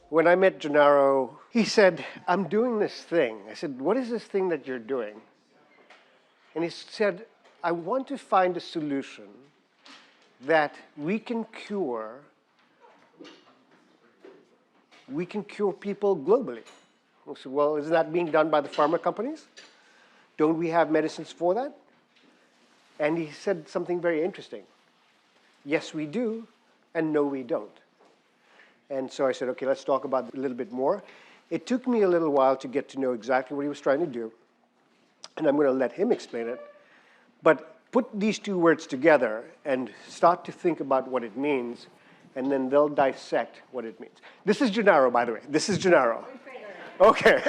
When I met Gennaro, he said, I'm doing this thing. I said, what is this thing that you're doing? And he said, I want to find a solution that we can cure people globally. I said, well, isn't that being done by the pharma companies? Don't we have medicines for that? And he said something very interesting. Yes, we do, and no, we don't. And so I said, okay, let's talk about it a little bit more. It took me a little while to get to know exactly what he was trying to do, and I'm going to let him explain it. But put these two words together and start to think about what it means, and then they'll dissect what it means. This is Gennaro, by the way. This is Gennaro. Okay.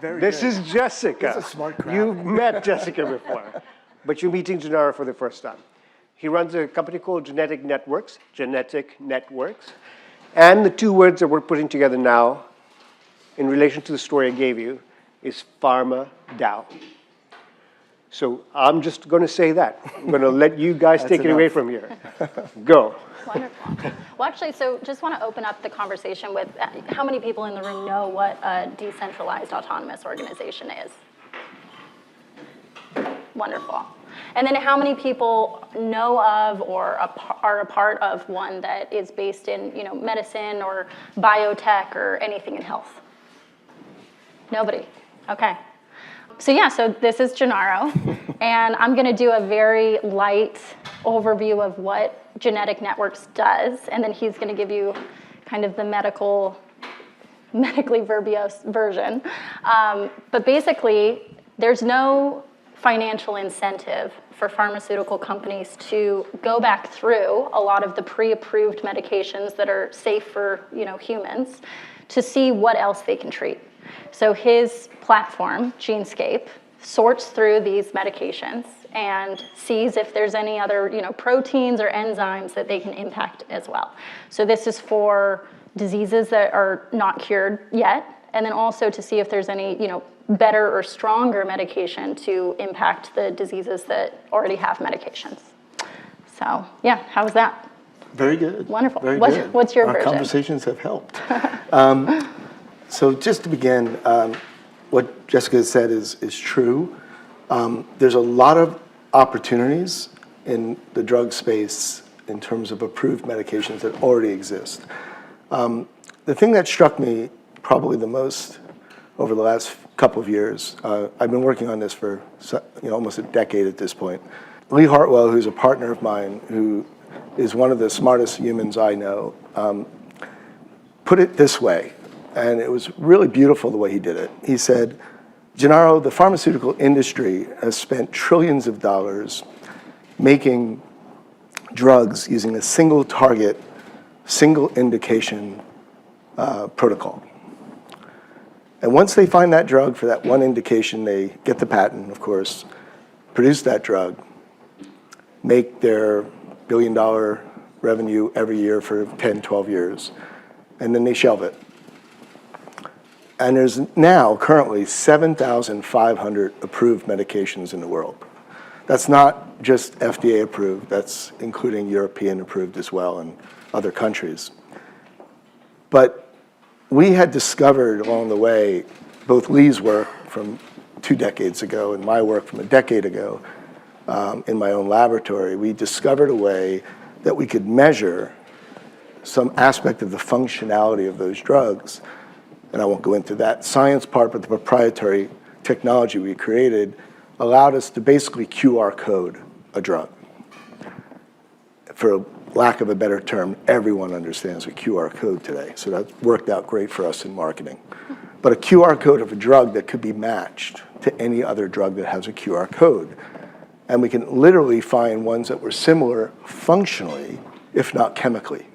This is Jessica. This is a smart crowd. You've met Jessica before, but you're meeting Gennaro for the first time. He runs a company called Genetic Networks, and the two words that we're putting together now, in relation to the story I gave you, is Pharma DAO. So I'm just going to say that. I'm going to let you guys take it away from here. Go. Wonderful. Well, actually, so just want to open up the conversation with how many people in the room know what a decentralized autonomous organization is? Wonderful. And then how many people know of or are a part of one that is based in, medicine or biotech or anything in health? Nobody. Okay. So yeah, so this is Gennaro, and I'm going to do a very light overview of what Genetic Networks does, and then he's going to give you kind of the medically verbose version. But basically, there's no financial incentive for pharmaceutical companies to go back through a lot of the pre-approved medications that are safe for humans to see what else they can treat. So his platform, GeneScape, sorts through these medications and sees if there's any other proteins or enzymes that they can impact as well. So this is for diseases that are not cured yet, and then also to see if there's any better or stronger medication to impact the diseases that already have medications. So yeah, how's that? Very good. Wonderful. Very good. What's your version? Our conversations have helped. So just to begin, what Jessica said is true. There's a lot of opportunities in the drug space in terms of approved medications that already exist. The thing that struck me probably the most over the last couple of years, I've been working on this for almost a decade at this point. Lee Hartwell, who's a partner of mine, who is one of the smartest humans I know, put it this way, and it was really beautiful the way he did it. He said, Gennaro, the pharmaceutical industry has spent trillions of dollars making drugs using a single target, single indication protocol. And once they find that drug for that one indication, they get the patent, of course, produce that drug, make their billion-dollar revenue every year for 10, 12 years, and then they shelve it. And there's now currently 7,500 approved medications in the world. That's not just FDA approved, that's including European approved as well and other countries. But we had discovered along the way, both Lee's work from 2 decades ago and my work from a decade ago in my own laboratory, we discovered a way that we could measure some aspect of the functionality of those drugs. And I won't go into that science part, but the proprietary technology we created allowed us to basically QR code a drug. For lack of a better term, everyone understands a QR code today, so that worked out great for us in marketing. But a QR code of a drug that could be matched to any other drug that has a QR code. And we can literally find ones that were similar functionally, if not chemically.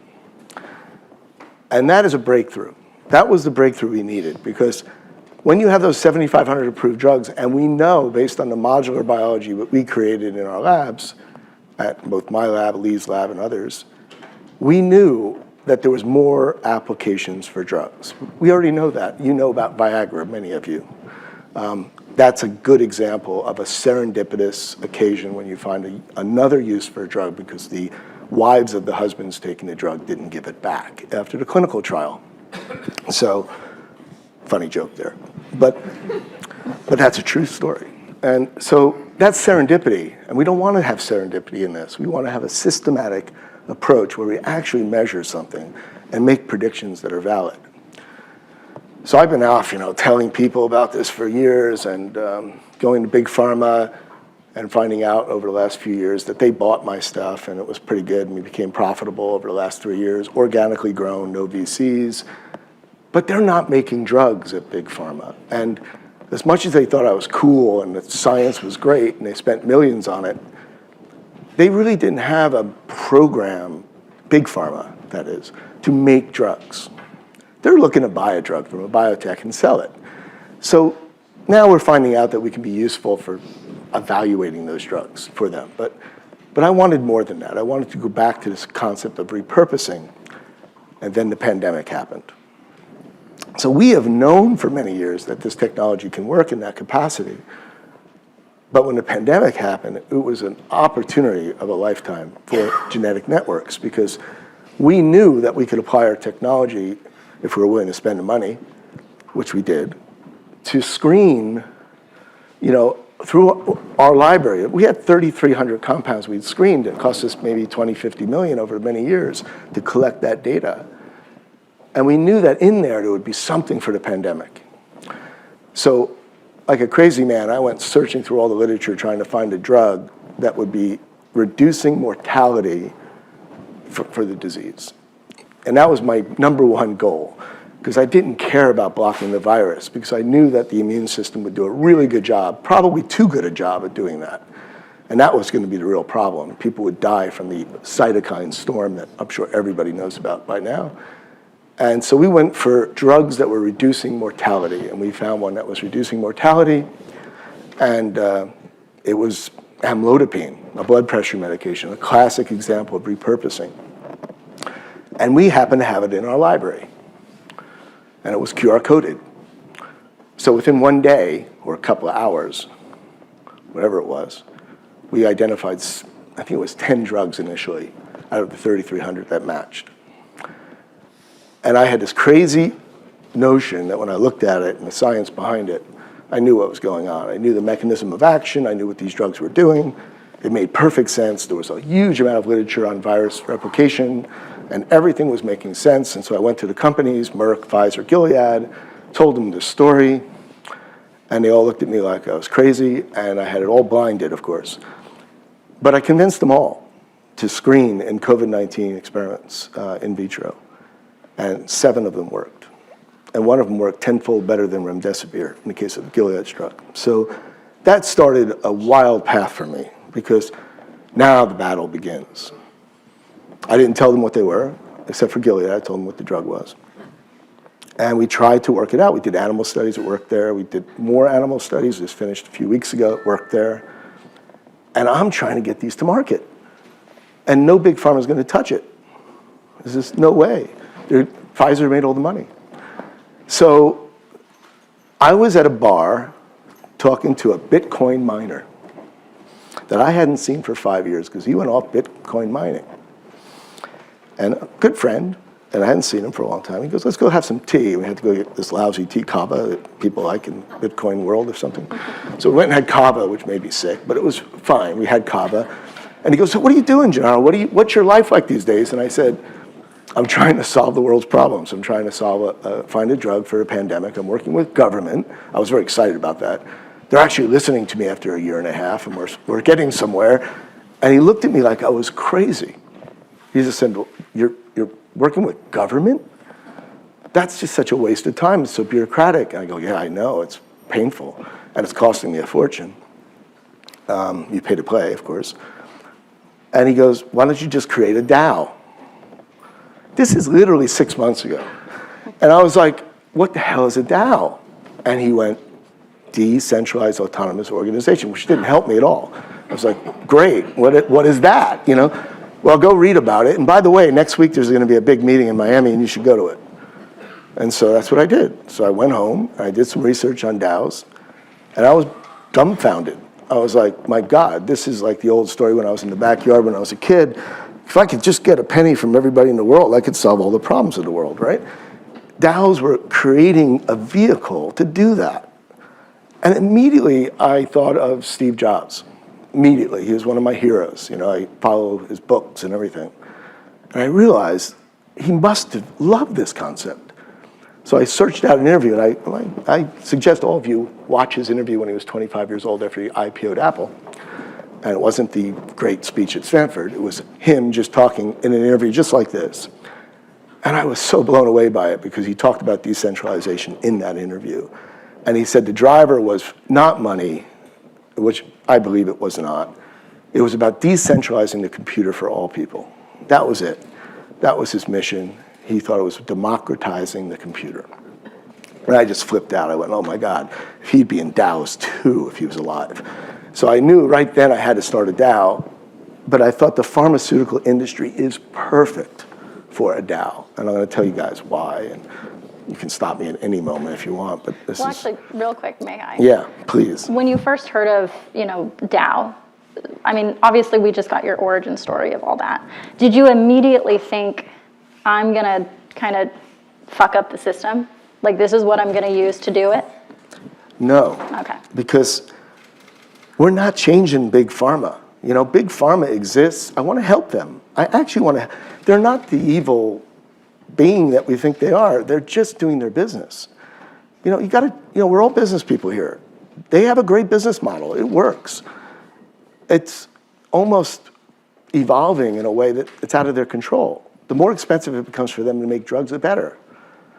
And that is a breakthrough. That was the breakthrough we needed, because when you have those 7,500 approved drugs, and we know based on the modular biology that we created in our labs, at both my lab, Lee's lab, and others, we knew that there was more applications for drugs. We already know that. You know about Viagra, many of you. that's a good example of a serendipitous occasion when you find another use for a drug because the wives of the husbands taking the drug didn't give it back after the clinical trial. So, funny joke there. But that's a true story. And so that's serendipity. And we don't want to have serendipity in this. We want to have a systematic approach where we actually measure something and make predictions that are valid. So I've been off, telling people about this for years and going to big pharma and finding out over the last few years that they bought my stuff and it was pretty good and we became profitable over the last 3 years, organically grown, no VCs. But they're not making drugs at big pharma. And as much as they thought I was cool and the science was great and they spent millions on it, they really didn't have a program, big pharma that is, to make drugs. They're looking to buy a drug from a biotech and sell it. So now we're finding out that we can be useful for evaluating those drugs for them. But I wanted more than that. I wanted to go back to this concept of repurposing, and then the pandemic happened. So we have known for many years that this technology can work in that capacity. But when the pandemic happened, it was an opportunity of a lifetime for Genetic Networks because we knew that we could apply our technology if we were willing to spend the money, which we did, to screen, through our library. We had 3,300 compounds we'd screened. It cost us maybe 20, 50 million over many years to collect that data. And we knew that in there would be something for the pandemic. So, like a crazy man, I went searching through all the literature trying to find a drug that would be reducing mortality for the disease. And that was my number one goal, because I didn't care about blocking the virus, because I knew that the immune system would do a really good job, probably too good a job at doing that. And that was going to be the real problem. People would die from the cytokine storm that I'm sure everybody knows about by now. And so we went for drugs that were reducing mortality, and we found one that was reducing mortality, and it was amlodipine, a blood pressure medication, a classic example of repurposing. And we happened to have it in our library, and it was QR coded. So within one day, or a couple of hours, whatever it was, we identified, I think it was 10 drugs initially out of the 3,300 that matched. And I had this crazy notion that when I looked at it and the science behind it, I knew what was going on. I knew the mechanism of action. I knew what these drugs were doing. It made perfect sense. There was a huge amount of literature on virus replication, and everything was making sense. And so I went to the companies, Merck, Pfizer, Gilead, told them this story, and they all looked at me like I was crazy, and I had it all blinded, of course. But I convinced them all to screen in COVID-19 experiments in vitro. And 7 of them worked. And 1 of them worked tenfold better than remdesivir in the case of Gilead's drug. So that started a wild path for me because now the battle begins. I didn't tell them what they were, except for Gilead. I told them what the drug was. And we tried to work it out. We did animal studies, it worked there. We did more animal studies, just finished a few weeks ago, it worked there. And I'm trying to get these to market. And no big pharma is going to touch it. There's just no way. Pfizer made all the money. So I was at a bar talking to a Bitcoin miner that I hadn't seen for 5 years because he went off Bitcoin mining. And a good friend, and I hadn't seen him for a long time, he goes, let's go have some tea. We had to go get this lousy tea kava that people like in Bitcoin world or something. So we went and had kava, which made me sick, but it was fine. We had kava. And he goes, so what are you doing, Gennaro? What's your life like these days? And I said, I'm trying to solve the world's problems. I'm trying to find a drug for a pandemic. I'm working with government. I was very excited about that. They're actually listening to me after 1.5 years, and we're getting somewhere. And he looked at me like I was crazy. He just said, you're working with government? That's just such a waste of time. It's so bureaucratic. And I go, yeah, I know. It's painful. And it's costing me a fortune. You pay to play, of course. And he goes, why don't you just create a DAO? This is literally 6 months ago. And I was like, what the hell is a DAO? And he went, Decentralized Autonomous Organization, which didn't help me at all. I was like, great, what is that? Well, go read about it. And by the way, next week there's going to be a big meeting in Miami and you should go to it. And so that's what I did. So I went home, and I did some research on DAOs, And I was dumbfounded. I was like, my God, this is like the old story when I was in the backyard when I was a kid. If I could just get a penny from everybody in the world, I could solve all the problems of the world, right? DAOs were creating a vehicle to do that. And immediately I thought of Steve Jobs. Immediately, he was one of my heroes. You know, I follow his books and everything. And I realized he must have loved this concept. So I searched out an interview, and I suggest all of you watch his interview when he was 25 years old after he IPO'd Apple. And it wasn't the great speech at Stanford. It was him just talking in an interview just like this. And I was so blown away by it because he talked about decentralization in that interview. And he said the driver was not money, which I believe it was not. It was about decentralizing the computer for all people. That was it. That was his mission. He thought it was democratizing the computer. And I just flipped out. I went, oh my God, he'd be in DAOs too if he was alive. So I knew right then I had to start a DAO, but I thought the pharmaceutical industry is perfect for a DAO. And I'm going to tell you guys why. And you can stop me at any moment if you want, but this is... Well, actually, real quick, may I? Yeah, please. When you first heard of, DAO, I mean, obviously we just got your origin story of all that. Did you immediately think, I'm going to kind of fuck up the system? Like, this is what I'm going to use to do it? No. Okay. Because we're not changing big pharma. You know, big pharma exists. I want to help them. I actually want to... They're not the evil being that we think they are. They're just doing their business. You know, we're all business people here. They have a great business model. It works. It's almost evolving in a way that it's out of their control. The more expensive it becomes for them to make drugs, the better,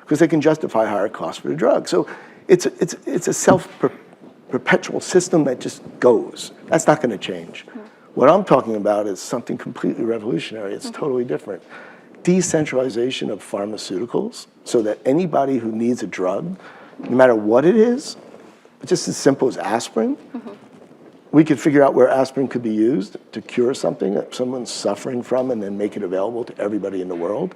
because they can justify higher costs for the drug. So it's a self-perpetual system that just goes. That's not going to change. What I'm talking about is something completely revolutionary. It's totally different. Decentralization of pharmaceuticals so that anybody who needs a drug, no matter what it is, just as simple as aspirin, we could figure out where aspirin could be used to cure something that someone's suffering from and then make it available to everybody in the world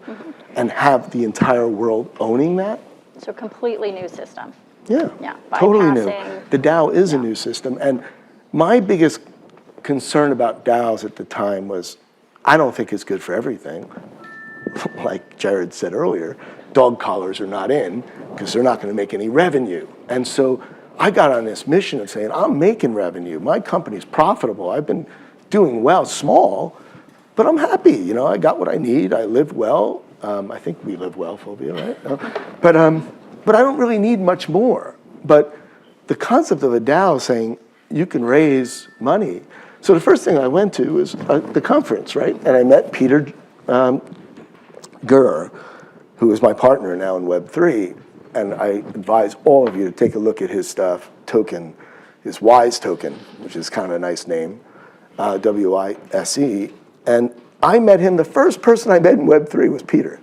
and have the entire world owning that. So completely new system. Yeah, Yeah, totally new. bypassing- The DAO is a new system. And my biggest concern about DAOs at the time was, I don't think it's good for everything. Like Jared said earlier, dog collars are not in because they're not going to make any revenue. And so I got on this mission of saying, I'm making revenue. My company's profitable. I've been doing well, small, but I'm happy. You know, I got what I need. I live well. I think we live well, Phobia, right? But I don't really need much more. But the concept of a DAO saying you can raise money. So the first thing I went to was the conference, right? And I met Peter Gurr, who is my partner now in Web3, and I advise all of you to take a look at his stuff, token, his WISE token, which is kind of a nice name, WISE. And I met him, the first person I met in Web3 was Peter.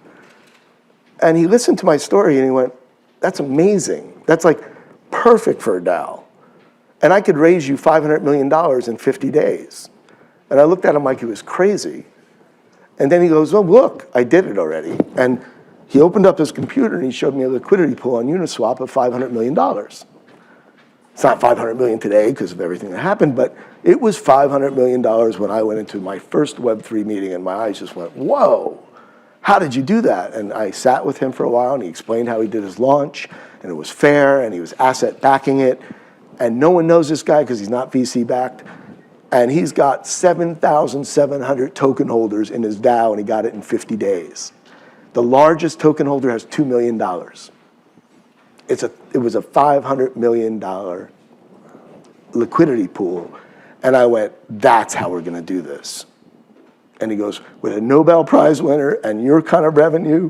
And he listened to my story and he went, that's amazing. That's like perfect for a DAO. And I could raise you $500 million in 50 days. And I looked at him like he was crazy. And then he goes, well, look, I did it already. And he opened up his computer and he showed me a liquidity pool on Uniswap of $500 million. It's not $500 million today because of everything that happened, but it was $500 million when I went into my first Web3 meeting and my eyes just went, whoa, how did you do that? And I sat with him for a while and he explained how he did his launch and it was fair and he was asset backing it. And no one knows this guy because he's not VC backed. And he's got 7,700 token holders in his DAO, and he got it in 50 days. The largest token holder has $2 million. It was a $500 million liquidity pool. And I went, that's how we're going to do this. And he goes, with a Nobel Prize winner and your kind of revenue,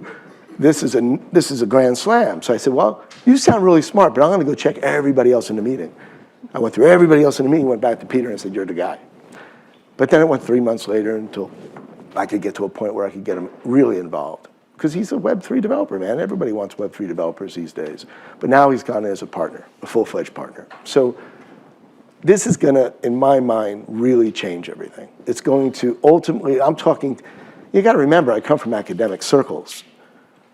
this is a grand slam. So I said, well, you sound really smart, but I'm going to go check everybody else in the meeting. I went through everybody else in the meeting, went back to Peter and said, you're the guy. But then it went 3 months later until I could get to a point where I could get him really involved. Because he's a Web3 developer, man. Everybody wants Web3 developers these days. But now he's gone as a partner, a full-fledged partner. So this is going to, in my mind, really change everything. It's going to ultimately, I'm talking, you got to remember, I come from academic circles.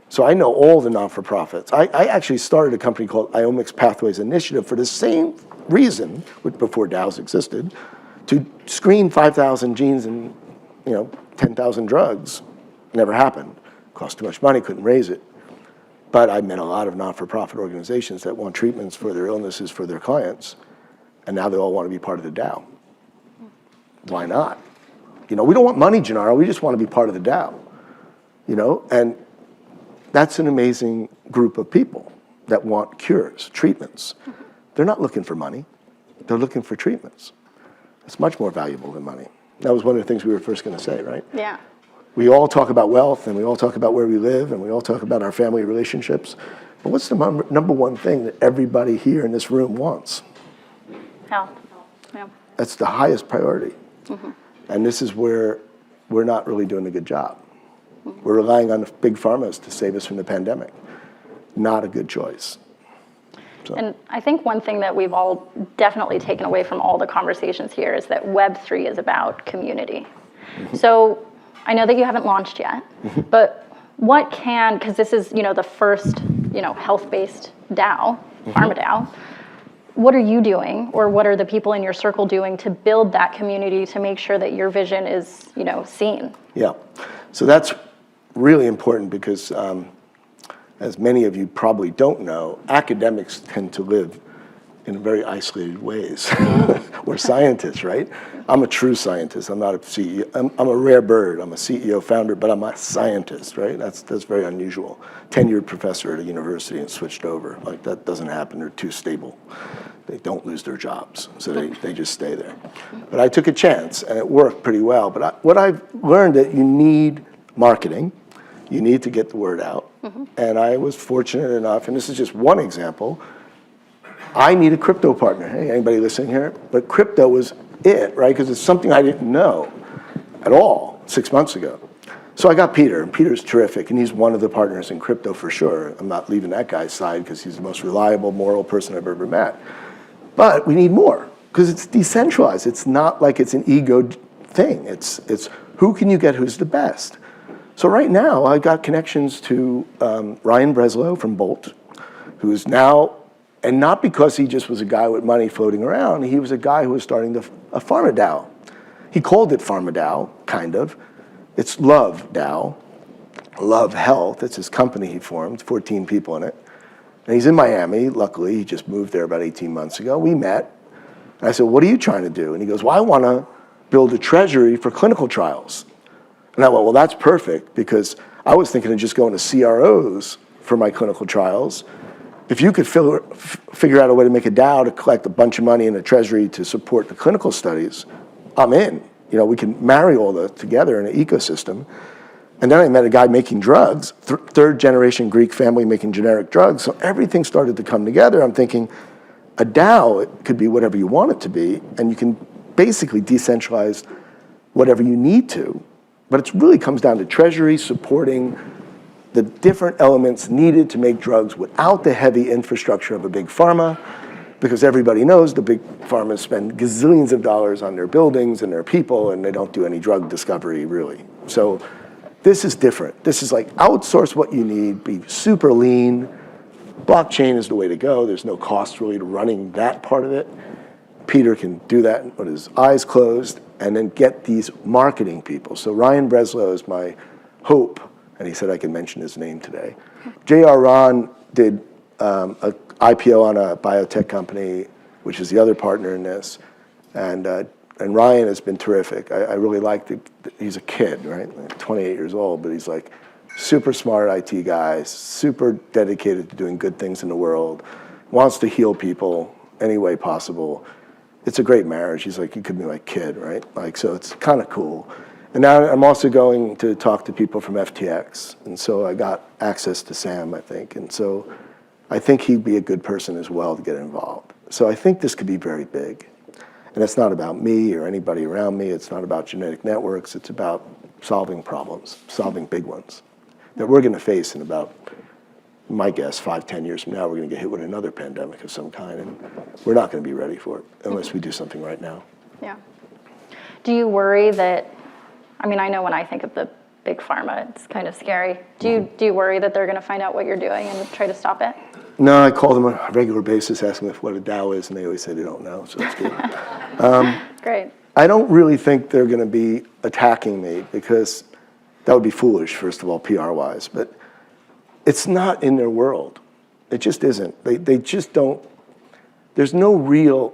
So I know all the non-for-profits. I actually started a company called Iomics Pathways Initiative for the same reason, before DAOs existed, to screen 5,000 genes and 10,000 drugs. Never happened. Cost too much money, couldn't raise it. But I met a lot of non-for-profit organizations that want treatments for their illnesses for their clients, and now they all want to be part of the DAO. Why not? We don't want money, Gennaro. We just want to be part of the DAO. And that's an amazing group of people that want cures, treatments. They're not looking for money. They're looking for treatments. It's much more valuable than money. That was one of the things we were first going to say, right? Yeah. We all talk about wealth, and we all talk about where we live, and we all talk about our family relationships. But what's the number one thing that everybody here in this room wants? Health. Yeah. That's the highest priority. And this is where we're not really doing a good job. We're relying on the big pharmas to save us from the pandemic. Not a good choice. So. And I think one thing that we've all definitely taken away from all the conversations here is that Web3 is about community. So I know that you haven't launched yet, but what because this is, the first, health-based DAO, Pharma DAO, what are you doing, or what are the people in your circle doing to build that community to make sure that your vision is, seen? Yeah, so that's really important because as many of you probably don't know, academics tend to live in very isolated ways. We're scientists, right? I'm a true scientist. I'm not a CEO. I'm a rare bird. I'm a CEO founder, but I'm a scientist, right? That's very unusual. Tenured professor at a university and switched over. Like, that doesn't happen. They're too stable. They don't lose their jobs, so they just stay there. But I took a chance, and it worked pretty well. But what I've learned that you need marketing. You need to get the word out. And I was fortunate enough, and this is just one example, I need a crypto partner. Hey, anybody listening here? But crypto was it, right? Because it's something I didn't know at all 6 months ago. So I got Peter, and Peter's terrific, and he's one of the partners in crypto for sure. I'm not leaving that guy's side because he's the most reliable, moral person I've ever met. But we need more because it's decentralized. It's not like it's an ego thing. It's who can you get who's the best? So right now, I've got connections to Ryan Breslow from Bolt, who's now, and not because he just was a guy with money floating around, he was a guy who was starting a Pharma DAO. He called it Pharma DAO, kind of. It's Love DAO, Love Health. It's his company he formed, 14 people in it. And he's in Miami, luckily. He just moved there about 18 months ago. We met. And I said, what are you trying to do? And he goes, well, I want to build a treasury for clinical trials. And I went, well, that's perfect, because I was thinking of just going to CROs for my clinical trials. If you could figure out a way to make a DAO to collect a bunch of money in a treasury to support the clinical studies, I'm in. We can marry all that together in an ecosystem. And then I met a guy making drugs, third generation Greek family making generic drugs. So everything started to come together. I'm thinking, a DAO, it could be whatever you want it to be, and you can basically decentralize whatever you need to. But it really comes down to treasury supporting the different elements needed to make drugs without the heavy infrastructure of a big pharma, because everybody knows the big pharmas spend gazillions of dollars on their buildings and their people, and they don't do any drug discovery, really. So this is different. This is like outsource what you need, be super lean. Blockchain is the way to go. There's no cost really to running that part of it. Peter can do that with his eyes closed, and then get these marketing people. So Ryan Breslow is my hope, and he said I can mention his name today. J.R. Ron did an IPO on a biotech company, which is the other partner in this, and Ryan has been terrific. I really like he's a kid, right? Like 28 years old, but he's like super smart IT guy, super dedicated to doing good things in the world, wants to heal people any way possible. It's a great marriage. He's like, he could be my kid, right? Like, so it's kind of cool. And now I'm also going to talk to people from FTX. And so I got access to Sam, I think. And so I think he'd be a good person as well to get involved. So I think this could be very big. And it's not about me or anybody around me. It's not about Genetic Networks. It's about solving problems, solving big ones that we're going to face in about, my guess, 5, 10 years from now, we're going to get hit with another pandemic of some kind, and we're not going to be ready for it unless we do something right now. Yeah. Do you worry that, I mean, I know when I think of the big pharma. It's kind of scary. Do you worry that they're going to find out what you're doing and try to stop it? No, I call them on a regular basis, asking them what a DAO is, and they always say they don't know, so it's good. Great. I don't really think they're going to be attacking me, because that would be foolish, first of all, PR-wise. But it's not in their world. It just isn't. They just don't. There's no real.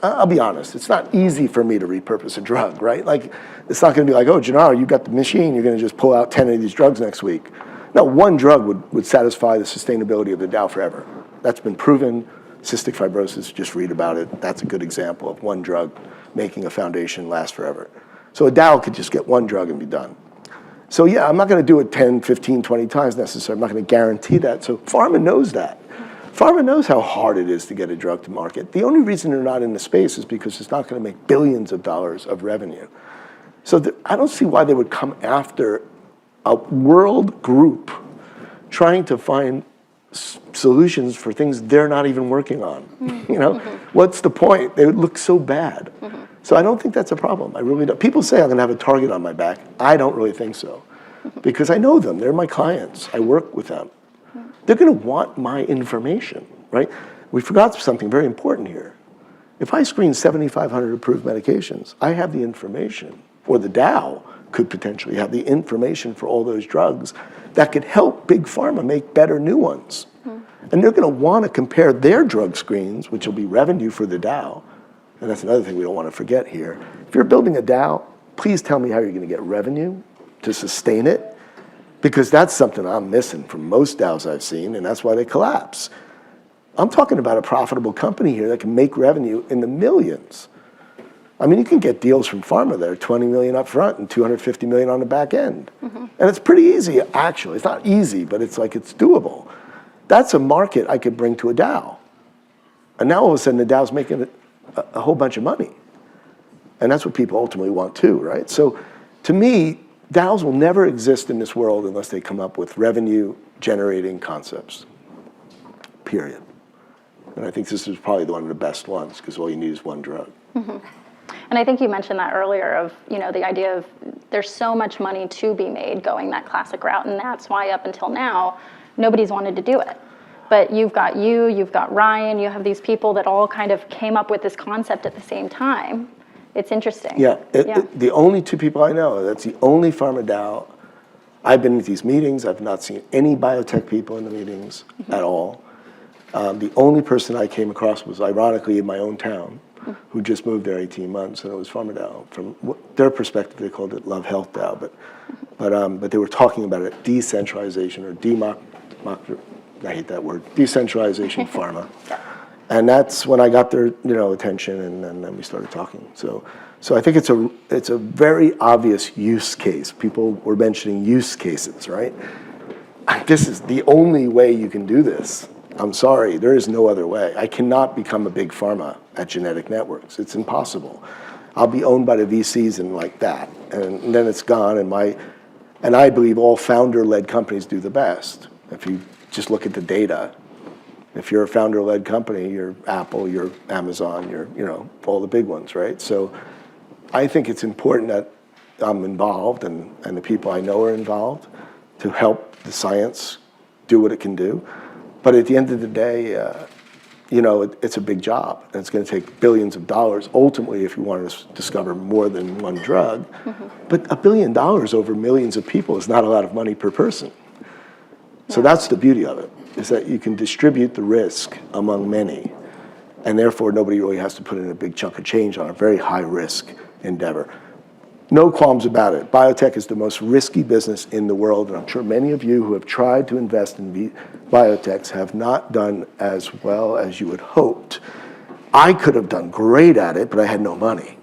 I'll be honest. It's not easy for me to repurpose a drug, right? Like, it's not going to be like, oh, Gennaro, you got the machine. You're going to just pull out 10 of these drugs next week. No, one drug would satisfy the sustainability of the DAO forever. That's been proven. Cystic fibrosis, just read about it. That's a good example of one drug making a foundation last forever. So a DAO could just get one drug and be done. So yeah, I'm not going to do it 10, 15, 20 times necessarily. I'm not going to guarantee that. So pharma knows that. Pharma knows how hard it is to get a drug to market. The only reason they're not in the space is because it's not going to make billions of dollars of revenue. So I don't see why they would come after a world group trying to find solutions for things they're not even working on. You know, what's the point? They would look so bad. So I don't think that's a problem. I really don't. People say I'm going to have a target on my back. I don't really think so, because I know them. They're my clients. I work with them. They're going to want my information, right? We forgot something very important here. If I screen 7,500 approved medications, I have the information, or the DAO could potentially have the information for all those drugs that could help big pharma make better new ones. And they're going to want to compare their drug screens, which will be revenue for the DAO. And that's another thing we don't want to forget here. If you're building a DAO, please tell me how you're going to get revenue to sustain it, because that's something I'm missing from most DAOs I've seen, and that's why they collapse. I'm talking about a profitable company here that can make revenue in the millions. I mean, you can get deals from pharma that are 20 million up front and 250 million on the back end. And it's pretty easy, actually. It's not easy, but it's like it's doable. That's a market I could bring to a DAO. And now all of a sudden the DAO's making a whole bunch of money. And that's what people ultimately want too, right? So to me, DAOs will never exist in this world unless they come up with revenue generating concepts, period. And I think this is probably one of the best ones, because all you need is one drug. And I think you mentioned that earlier of, you know, the idea of there's so much money to be made going that classic route, and that's why up until now, nobody's wanted to do it. But you've got Ryan, you have these people that all kind of came up with this concept at the same time. It's interesting. Yeah, the only two people I know, that's the only pharma DAO. I've been at these meetings, I've not seen any biotech people in the meetings at all. The only person I came across was ironically in my own town, who just moved there 18 months, and it was Pharma DAO. From their perspective, they called it Love Health DAO, but they were talking about it, decentralization or I hate that word, decentralization pharma. And that's when I got their attention, and then we started talking. So I think it's a very obvious use case. People were mentioning use cases, right? This is the only way you can do this. I'm sorry, there is no other way. I cannot become a big pharma at Genetic Networks. It's impossible. I'll be owned by the VCs and like that, and then it's gone. And I believe all founder-led companies do the best. If you just look at the data, if you're a founder-led company, you're Apple, you're Amazon, you're all the big ones, right? So I think it's important that I'm involved and the people I know are involved to help the science do what it can do. But at the end of the day, it's a big job, and it's going to take billions of dollars ultimately if you want to discover more than one drug. But $1 billion over millions of people is not a lot of money per person. So that's the beauty of it, is that you can distribute the risk among many, and therefore nobody really has to put in a big chunk of change on a very high risk endeavor. No qualms about it. Biotech is the most risky business in the world, and I'm sure many of you who have tried to invest in biotechs have not done as well as you had hoped. I could have done great at it, but I had no money,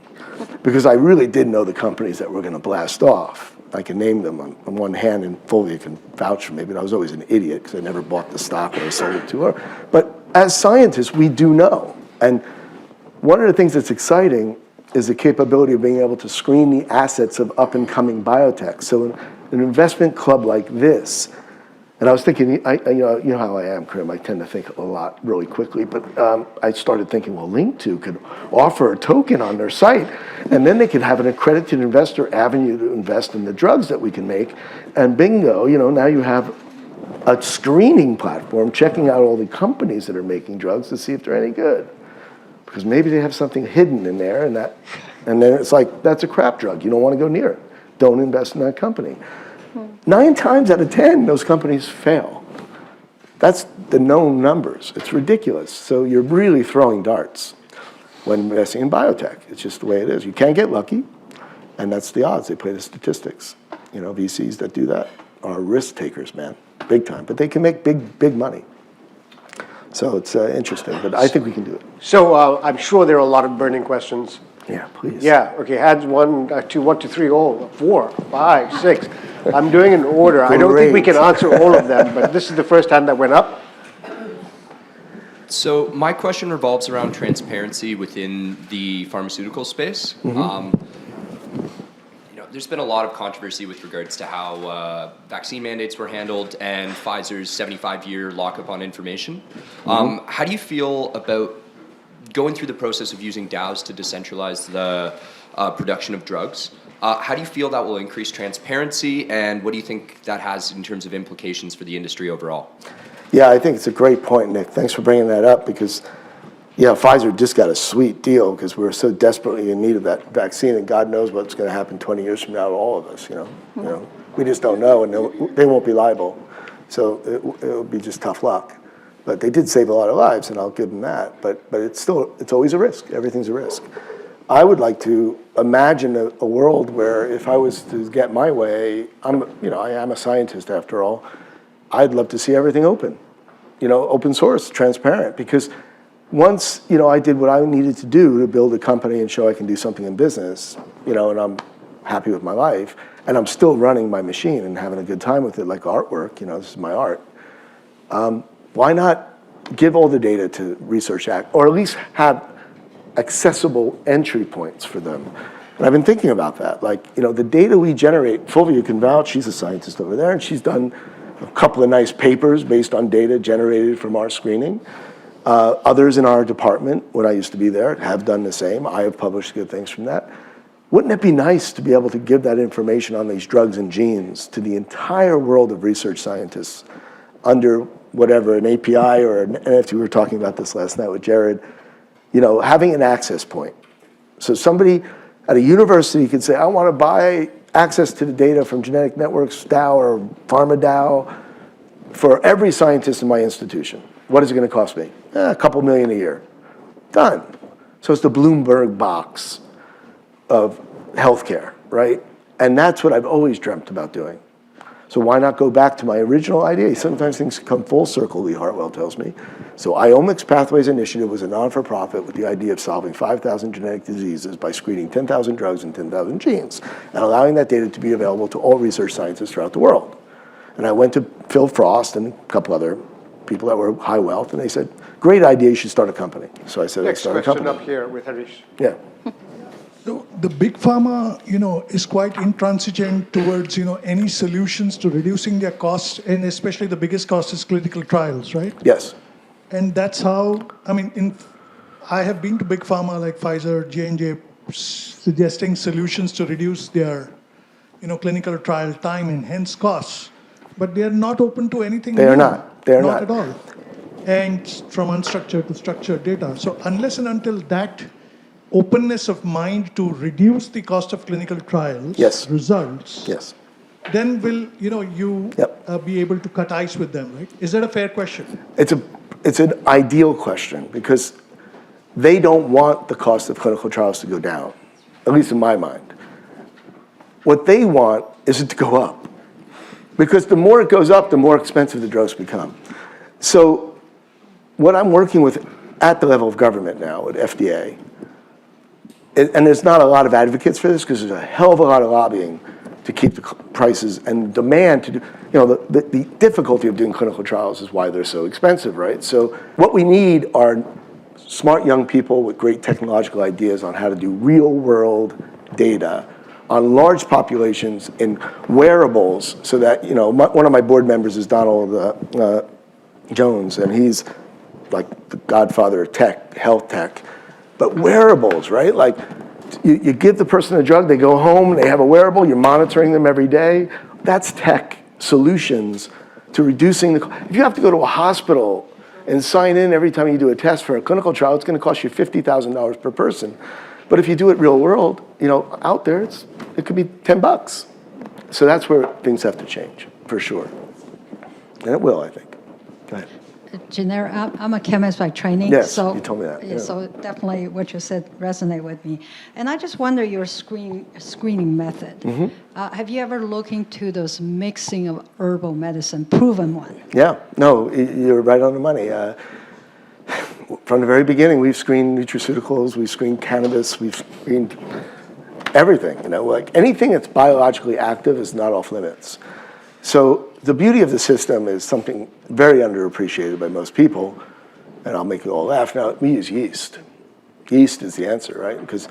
because I really did know the companies that were going to blast off. I can name them on one hand, and Fulvia can vouch for me, but I was always an idiot because I never bought the stock or I sold it to her. But as scientists, we do know. And one of the things that's exciting is the capability of being able to screen the assets of up-and-coming biotech. So an investment club like this And I was thinking, you know how I am, Karim. I tend to think a lot really quickly. But I started thinking, well, Link2 could offer a token on their site, and then they could have an accredited investor avenue to invest in the drugs that we can make. And bingo, now you have a screening platform checking out all the companies that are making drugs to see if they're any good. Because maybe they have something hidden in there, and then it's like, that's a crap drug. You don't want to go near it. Don't invest in that company. 9 times out of 10, those companies fail. That's the known numbers. It's ridiculous. So you're really throwing darts when investing in biotech. It's just the way it is. You can't get lucky, and that's the odds. They play the statistics. VCs that do that are risk takers, man, big time. But they can make big money. So it's interesting, but I think we can do it. So I'm sure there are a lot of burning questions. Yeah, please. Yeah, okay, hands 1, 2, 3, 4, 5, 6. I'm doing an order. I don't think we can answer all of them, but this is the first hand that went up. So my question revolves around transparency within the pharmaceutical space. There's been a lot of controversy with regards to how vaccine mandates were handled and Pfizer's 75-year lockup on information. How do you feel about going through the process of using DAOs to decentralize the production of drugs? How do you feel that will increase transparency, and what do you think that has in terms of implications for the industry overall? Yeah, I think it's a great point, Nick. Thanks for bringing that up, because Pfizer just got a sweet deal because we're so desperately in need of that vaccine, and God knows what's going to happen 20 years from now to all of us. We just don't know, and they won't be liable, so it'll be just tough luck. But they did save a lot of lives, and I'll give them that. But it's always a risk. Everything's a risk. I would like to imagine a world where if I was to get my way, I am a scientist after all. I'd love to see everything open, open source, transparent, because once, I did what I needed to do to build a company and show I can do something in business, and I'm happy with my life, and I'm still running my machine and having a good time with it, like artwork, this is my art. Why not give all the data to Research Act, or at least have accessible entry points for them? And I've been thinking about that. The data we generate, Fulvia can vouch, she's a scientist over there, and she's done a couple of nice papers based on data generated from our screening. Others in our department, when I used to be there, have done the same. I have published good things from that. Wouldn't it be nice to be able to give that information on these drugs and genes to the entire world of research scientists under whatever, an API or an NFT? We were talking about this last night with Jared. Having an access point. So somebody at a university could say, I want to buy access to the data from Genetic Networks DAO or Pharma DAO for every scientist in my institution. What is it going to cost me? A couple million a year. Done. So it's the Bloomberg box of healthcare, right? And that's what I've always dreamt about doing. So why not go back to my original idea? Sometimes things come full circle, Lee Hartwell tells me. So Iomics Pathways Initiative was a non-for-profit with the idea of solving 5,000 genetic diseases by screening 10,000 drugs and 10,000 genes and allowing that data to be available to all research scientists throughout the world. And I went to Phil Frost and a couple other people that were high wealth, and they said, great idea, you should start a company. So I said, let's start a company. Next question up here with Harish. Yeah. So the big pharma, is quite intransigent towards, any solutions to reducing their costs, and especially the biggest cost is clinical trials, right? Yes. And that's how, I have been to big pharma like Pfizer, J&J, suggesting solutions to reduce their, clinical trial time and hence costs. But they are not open to anything They are new. not. They are not. Not at all. And from unstructured to structured data. So unless and until that openness of mind to reduce the cost of clinical trials results, then will you be able to cut ice with them, right? Is that a fair question? It's an ideal question because they don't want the cost of clinical trials to go down, at least in my mind. What they want is it to go up. Because the more it goes up, the more expensive the drugs become. So what I'm working with at the level of government now, at FDA, and there's not a lot of advocates for this because there's a hell of a lot of lobbying to keep the prices and demand to do, the difficulty of doing clinical trials is why they're so expensive, right? So what we need are smart young people with great technological ideas on how to do real world data on large populations in wearables so that, one of my board members is Donald Jones, and he's like the godfather of tech, health tech. But wearables, right? Like you give the person a drug, they go home, they have a wearable, you're monitoring them every day. That's tech solutions to reducing if you have to go to a hospital and sign in every time you do a test for a clinical trial, it's going to cost you $50,000 per person. But if you do it real world, out there, it could be $10. So that's where things have to change, for sure. And it will, I think. Go ahead. Gennaro, I'm a chemist by training. Yes, so, you told me that. Yeah. So definitely what you said resonated with me. And I just wonder your screening method. Mm-hmm. Have you ever looked into those mixing of herbal medicine, proven one? Yeah, no, you're right on the money. From the very beginning, we've screened nutraceuticals, we've screened cannabis, we've screened everything. Like anything that's biologically active is not off limits. So the beauty of the system is something very underappreciated by most people, and I'll make you all laugh. Now, we use yeast. Yeast is the answer, right? Because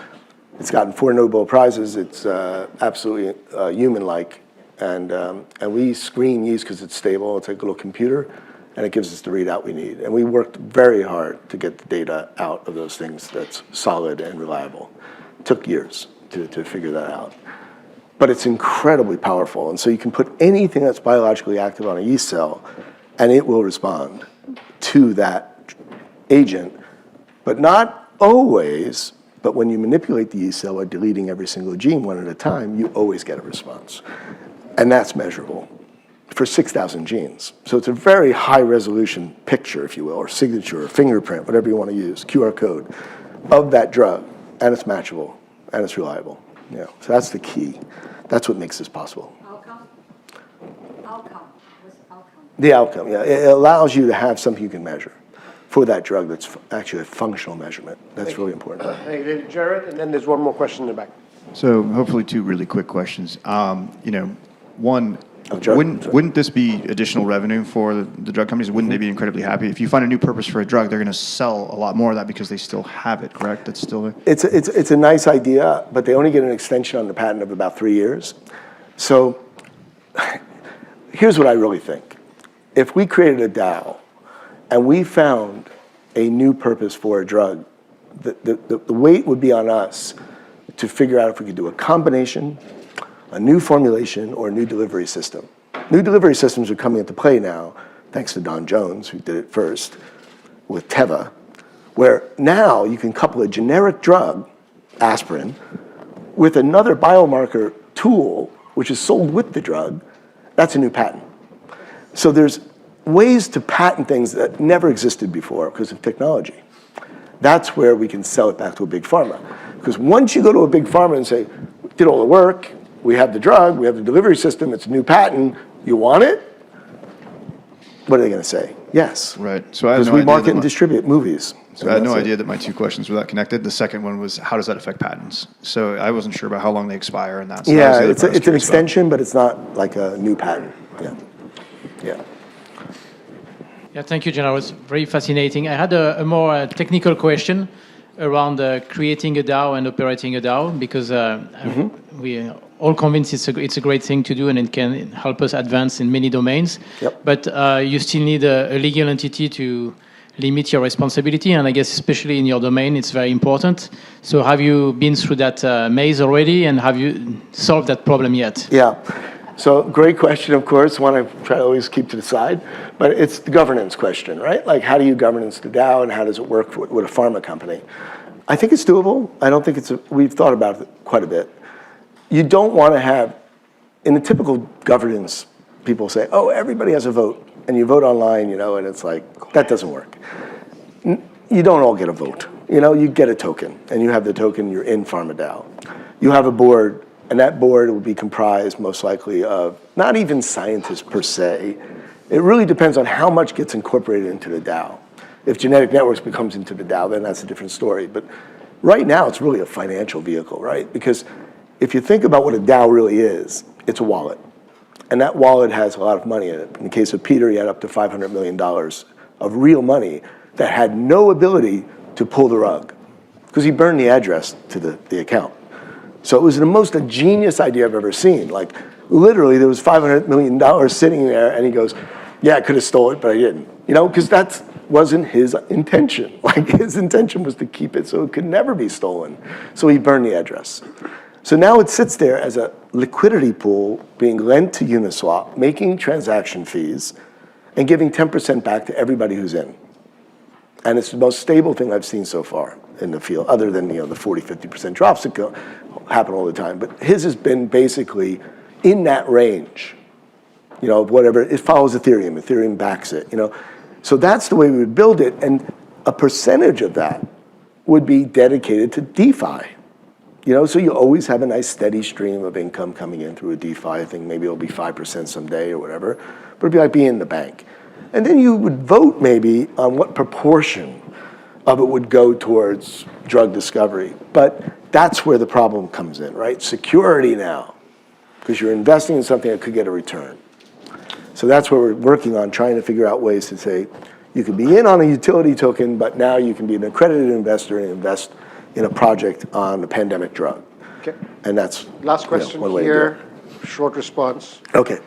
it's gotten 4 Nobel Prizes. It's absolutely human-like, and we screen yeast because it's stable. It's like a little computer, and it gives us the readout we need. And we worked very hard to get the data out of those things that's solid and reliable. It took years to figure that out. But it's incredibly powerful. And so you can put anything that's biologically active on a yeast cell, and it will respond to that agent. But not always, but when you manipulate the yeast cell by deleting every single gene one at a time, you always get a response. And that's measurable for 6,000 genes. So it's a very high resolution picture, if you will, or signature, or fingerprint, whatever you want to use, QR code, of that drug. And it's matchable, and it's reliable. So that's the key. That's what makes this possible. Outcome? What's the outcome? The outcome, yeah. It allows you to have something you can measure for that drug that's actually a functional measurement. That's really important. Hey, Jared, and then there's one more question in the back. So hopefully 2 really quick questions. One, Sorry. wouldn't this be additional revenue for the drug companies? Wouldn't they be incredibly happy? If you find a new purpose for a drug, they're going to sell a lot more of that because they still have it, correct? That's still there? It's a nice idea, but they only get an extension on the patent of about 3 years. So here's what I really think. If we created a DAO and we found a new purpose for a drug, the weight would be on us to figure out if we could do a combination, a new formulation, or a new delivery system. New delivery systems are coming into play now, thanks to Don Jones, who did it first, with Teva, where now you can couple a generic drug, aspirin, with another biomarker tool, which is sold with the drug. That's a new patent. So there's ways to patent things that never existed before because of technology. That's where we can sell it back to a big pharma. Because once you go to a big pharma and say, did all the work, we have the drug, we have the delivery system, it's a new patent, you want it? What are they going to say? Yes. Right. So I had Because no we idea market that and distribute movies. So I had no idea that my 2 questions were that connected. The second one was, how does that affect patents? So I wasn't sure about how long they expire and that. So Yeah, that was the other part I was it's an curious about. extension, but it's not like a new patent. Yeah. Yeah. Yeah, thank you, Gennaro. It's very fascinating. I had a more technical question around creating a DAO and operating a DAO, because we all convinced it's a great thing to do and it can help us advance in many domains. Yep. But you still need a legal entity to limit your responsibility, and I guess especially in your domain, it's very important. So have you been through that maze already, and have you solved that problem yet? Yeah. So great question, of course, one I try to always keep to the side, but it's the governance question, right? Like, how do you governance the DAO, and how does it work with a pharma company? I think it's doable. I don't think we've thought about it quite a bit. You don't want to have, in the typical governance, people say, oh, everybody has a vote, and you vote online, and it's like, that doesn't work. You don't all get a vote. You get a token, and you have the token, you're in Pharma DAO. You have a board, and that board will be comprised most likely of not even scientists per se. It really depends on how much gets incorporated into the DAO. If Genetic Networks becomes into the DAO, then that's a different story. But right now, it's really a financial vehicle, right? Because if you think about what a DAO really is, it's a wallet. And that wallet has a lot of money in it. In the case of Peter, he had up to $500 million of real money that had no ability to pull the rug because he burned the address to the account. So it was the most ingenious idea I've ever seen. Like, literally, there was $500 million sitting there, and he goes, yeah, I could have stole it, but I didn't. You know, because that wasn't his intention. Like, his intention was to keep it so it could never be stolen. So he burned the address. So now it sits there as a liquidity pool being lent to Uniswap, making transaction fees, and giving 10% back to everybody who's in. And it's the most stable thing I've seen so far in the field, other than, you know, the 40, 50% drops that happen all the time. But his has been basically in that range, you know, whatever. It follows Ethereum. Ethereum backs it, you know. So that's the way we would build it. And a percentage of that would be dedicated to DeFi. You know, so you always have a nice steady stream of income coming in through a DeFi. I think maybe it'll be 5% someday or whatever. But it'd be like being in the bank. And then you would vote maybe on what proportion of it would go towards drug discovery. But that's where the problem comes in, right? Security now, because you're investing in something that could get a return. So that's where we're working on, trying to figure out ways to say, you can be in on a utility token, but now you can be an accredited investor and invest in a project on a pandemic drug. Okay. And that's last question, one way here. to do it. Short response. Okay.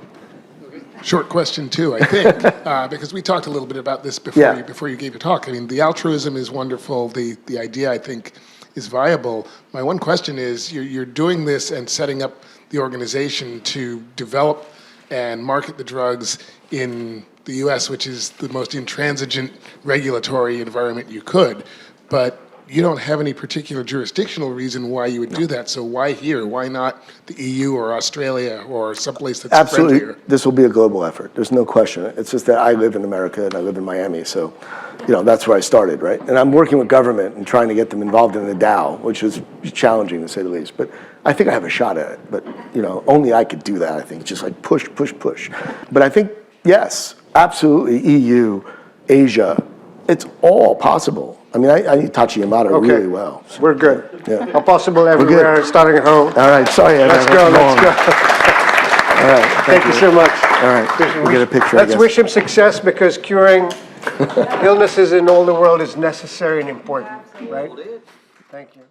Short question too, I think, because we talked a little bit about this before you gave your talk. I mean, the altruism is wonderful. The idea, I think, is viable. My one question is, you're doing this and setting up the organization to develop and market the drugs in the U.S., which is the most intransigent regulatory environment you could, but you don't have any particular jurisdictional reason why you would do that. So why here? Why not the EU or Australia or someplace that's Absolutely. friendlier? This will be a global effort. There's no question. It's just that I live in America and I live in Miami, so you know that's where I started, right? And I'm working with government and trying to get them involved in the DAO, which is challenging to say the least. But I think I have a shot at it. But you know, only I could do that. I think just like push, push, push. But I think yes, absolutely. EU, Asia, it's all possible. I mean, I need Tachi Yamada really well. So. We're good. Yeah. How possible everywhere, starting at home. All right, sorry. Let's go. All right, Thank you so much. All right, we'll get a picture. Let's wish him success, because curing illnesses in all the world is necessary and important, right? Thank you.